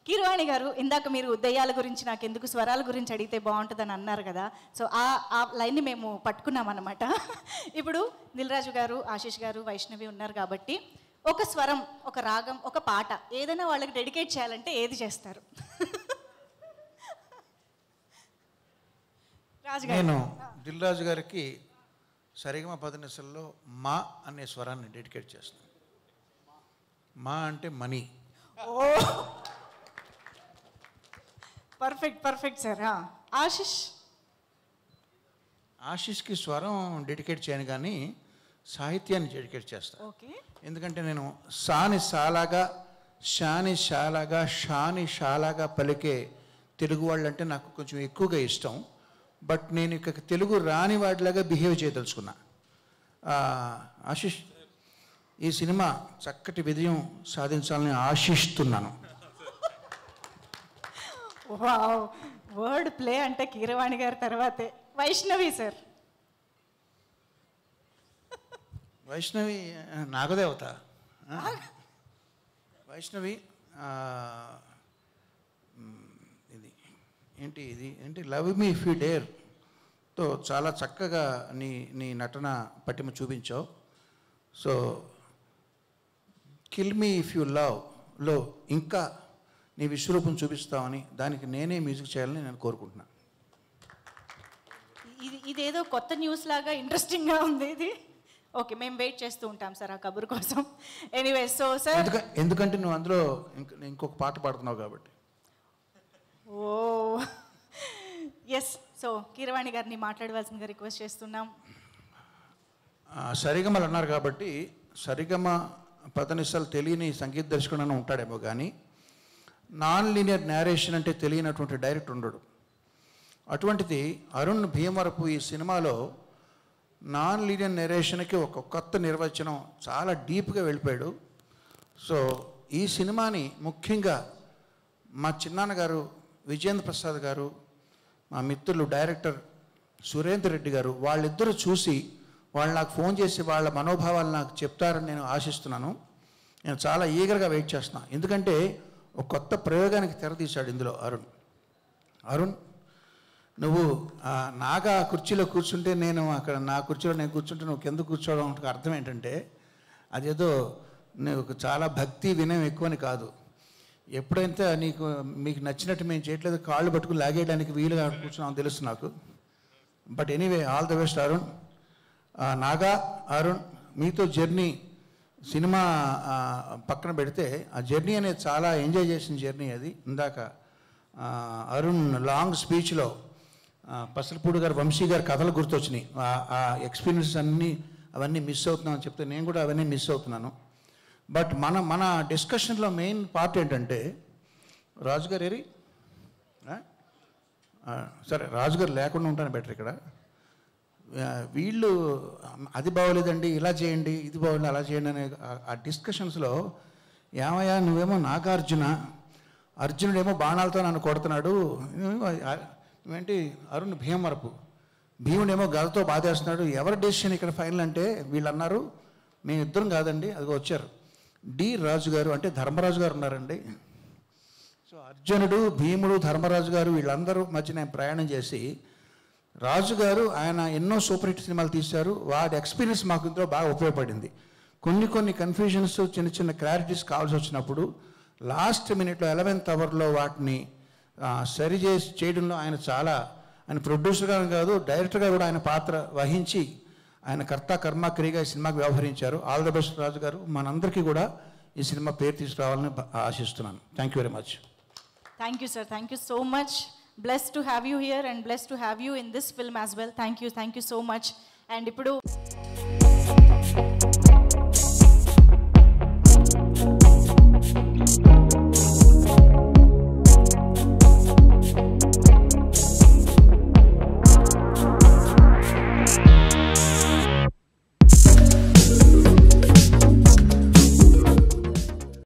కీరవాణి గారు, ఇందాక మీరు దయ్యాల గురించి నాకు ఎందుకు స్వరాల గురించి అడిగితే బాగుంటుందని అన్నారు కదా. సో ఆ లైన్ని మేము పట్టుకున్నామన్నమాట. ఇప్పుడు దిల్రాజు గారు, ఆశీష్ గారు, వైష్ణవి ఉన్నారు కాబట్టి ఒక స్వరం, ఒక రాగం, ఒక పాట ఏదైనా వాళ్ళకి డెడికేట్ చేయాలంటే ఏది చేస్తారు? నేను దిల్రాజు గారికి సరిగమ పదనిసల్లో మా అనే స్వరాన్ని డెడికేట్ చేస్తాను. మా అంటే మనీ. ఓ పర్ఫెక్ట్ సార్. ఆశిష్కి స్వరం డెడికేట్ చేయను కానీ సాహిత్యాన్ని డెడికేట్ చేస్తాను. ఎందుకంటే నేను సాని సాలాగా, షాని షాలాగా, షాని షాలాగా పలికే తెలుగు వాళ్ళంటే నాకు కొంచెం ఎక్కువగా ఇష్టం. బట్ నేను ఇక తెలుగు రాని వాడిలాగా బిహేవ్ చేయదలుచుకున్నా. ఆశిష్, ఈ సినిమా చక్కటి విజయం సాధించాలని ఆశిస్తున్నాను. వావ్, వర్డ్ ప్లే అంటే కీరవాణి గారి తర్వాతే. వైష్ణవి సార్. వైష్ణవి నాగదేవత. వైష్ణవి ఇది ఏంటి లవ్ మీ ఇఫ్ యూ డేర్తో చాలా చక్కగా నీ నటన పటిమ చూపించావు. So kill me if you లవ్లో ఇంకా నీ విశ్వరూపం చూపిస్తావని, దానికి నేనే మ్యూజిక్ చేయాలని నేను కోరుకుంటున్నాను. ఇదేదో కొత్త న్యూస్ లాగా ఇంట్రెస్టింగ్గా ఉంది ఇది. ఓకే, మేము వెయిట్ చేస్తూ ఉంటాం సార్ ఆ కబురు కోసం. ఎనీవే, సో సార్ ఎందుకంటే నువ్వు అందులో ఇంకొక పాట పాడుతున్నావు కాబట్టి. ఓ ఎస్. సో కీరవాణి గారిని మాట్లాడవలసిందిగా రిక్వెస్ట్ చేస్తున్నాం. సరిగమలు అన్నారు కాబట్టి సరిగమ పదనిసలు తెలియని సంగీత దర్శకుడు ఉంటాడేమో కానీ నాన్ లీనియర్ నేరేషన్ అంటే తెలియనటువంటి డైరెక్టర్ ఉండడు. అటువంటిది అరుణ్ భీమవరపు ఈ సినిమాలో నాన్ లీనియర్ నెరేషన్కి ఒక కొత్త నిర్వచనం, చాలా డీప్గా వెళ్ళిపోయాడు. సో ఈ సినిమాని ముఖ్యంగా మా చిన్నాన్నగారు విజేంద్ర ప్రసాద్ గారు, మా మిత్రులు డైరెక్టర్ సురేందర్ రెడ్డి గారు, వాళ్ళిద్దరూ చూసి వాళ్ళు నాకు ఫోన్ చేసి వాళ్ళ మనోభావాలు నాకు చెప్తారని నేను ఆశిస్తున్నాను. నేను చాలా ఈగర్గా వెయిట్ చేస్తున్నాను. ఎందుకంటే ఒక కొత్త ప్రయోగానికి తెరతీశాడు ఇందులో అరుణ్. నువ్వు నాగా కుర్చీలో కూర్చుంటే నేను అక్కడ నా కుర్చీలో నేను కూర్చుంటే నువ్వు కింద కూర్చోవడం అర్థం ఏంటంటే అదేదో నువ్వు చాలా భక్తి వినయం ఎక్కువని కాదు. ఎప్పుడైతే మీకు నచ్చినట్టు మేము చేయట్లేదు, కాళ్ళు పట్టుకుని లాగేయడానికి వీలుగా కూర్చున్నామని తెలుసు నాకు. But anyway, all the best Arun. Naga, Arun, మీతో జర్నీ సినిమా పక్కన పెడితే ఆ జర్నీ అనేది చాలా ఎంజాయ్ చేసిన జర్నీ అది. ఇందాక అరుణ్ లాంగ్ స్పీచ్లో పసలపూడి గారు, వంశీ గారి కథలు గుర్తొచ్చినాయి. ఆ ఎక్స్పీరియన్స్ అవన్నీ మిస్ అవుతున్నామని చెప్తే నేను కూడా అవన్నీ మిస్ అవుతున్నాను. బట్ మన డిస్కషన్లో మెయిన్ పార్ట్ ఏంటంటే రాజుగారు ఏరి సరే రాజుగారు లేకుండా ఉంటాను బెటర్. ఇక్కడ వీళ్ళు అది బాగోలేదండి, ఇలా చేయండి, ఇది బాగోలేదు, అలా చేయండి అనే ఆ డిస్కషన్స్లో ఏమయ్యా నువ్వేమో నాగార్జున, అర్జునుడేమో బాణాలతో నన్ను కొడుతున్నాడు, నువ్వేంటి అరుణ్ భీమవరపు, భీముడేమో గదతో బాధేస్తున్నాడు, ఎవరి డెసిషన్ ఇక్కడ ఫైనల్ అంటే వీళ్ళు అన్నారు మేమిద్దరం కాదండి, అదిగో వచ్చారు డి రాజు గారు, అంటే ధర్మరాజు గారు ఉన్నారండి. సో అర్జునుడు, భీముడు, ధర్మరాజు గారు వీళ్ళందరూ మధ్య నేను ప్రయాణం చేసి, రాజుగారు ఆయన ఎన్నో సూపర్ హిట్ సినిమాలు తీశారు, వాటి ఎక్స్పీరియన్స్ మాకు ఇందులో బాగా ఉపయోగపడింది. కొన్ని కన్ఫ్యూజన్స్, చిన్న క్లారిటీస్ కావాల్సి వచ్చినప్పుడు లాస్ట్ మినిట్లో 11th అవర్లో వాటిని సరి చేయడంలో ఆయన ప్రొడ్యూసర్గా కాదు డైరెక్టర్గా కూడా ఆయన పాత్ర వహించి ఆయన కర్త కర్మ క్రియగా ఈ సినిమాకి వ్యవహరించారు. ఆల్ ద బెస్ట్ రాజు గారు. మనందరికీ కూడా ఈ సినిమా పేరు తీసుకురావాలని ఆశిస్తున్నాను. Thank you very much. Thank you sir. Thank you so much. Blessed to have you here and blessed to have you in this film as well. Thank you so much. And ఇప్పుడు